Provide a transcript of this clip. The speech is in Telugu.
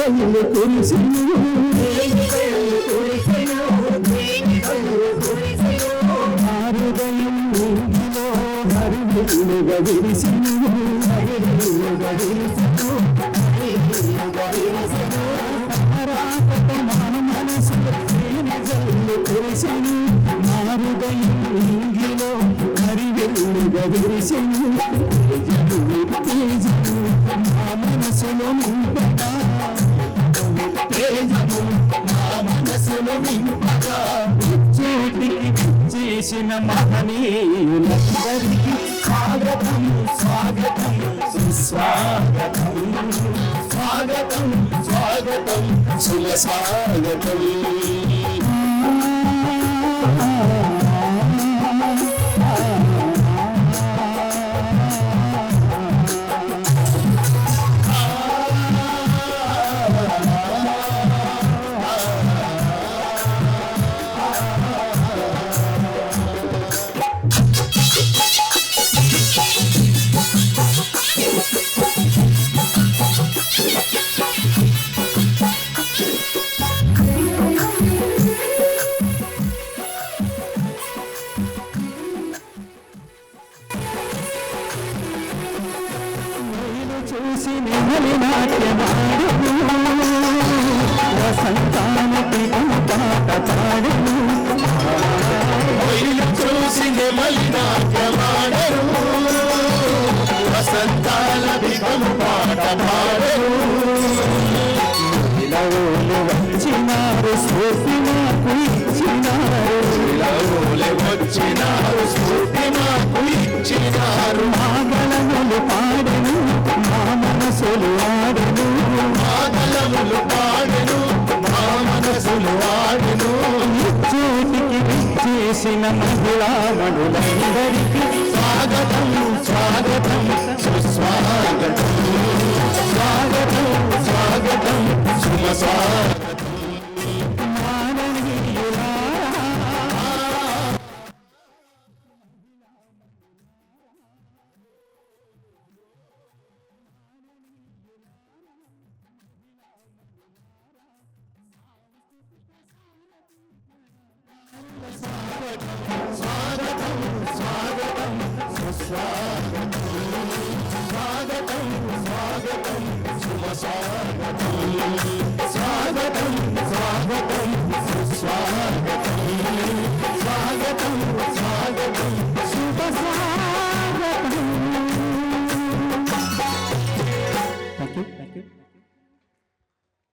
జల్లు కురిసెను నా హృదయం నీలో హరివిల్లుగా విరిసెను జల్లు కురిసెను నా హృదయం నీలో హరివిల్లుగా విరిసెను నా మనసులో నింపగా నా మనసులో నింపగా చోటికి చేసిన మహనీయులందరికీ స్వాగతం స్వాగతం సుస్వాగతం స్వాగతం స్వాగతం సుస్వాగతం చూసి నెమలి నాట్యమాడెను వసంతానికి పాట పాడెను చూసి నెమలి నాట్యమాడెను వసంతాల దిగము పాట పాడెను ఇలవోలు వచ్చినారు స్ఫూర్తి మాకు ఇచ్చినారు ఇలవోలు వచ్చినారు స్ఫూర్తి మాకు ఇచ్చినారు మాగళములు పాడెను మా మనసులు ఆడెను మాగళములు పాడెను మా మనసులు ఆడెను చోటికి చేసిన మహిళామణులందరికీ స్వాగతం స్వాగతం సుస్వాగతం స్వాగతం స్వాగతం శుభ స్వాగతం స్వాగతం స్వాగతం సుస్వాగతం స్వాగతం స్వాగతం శుభ స్వాగతం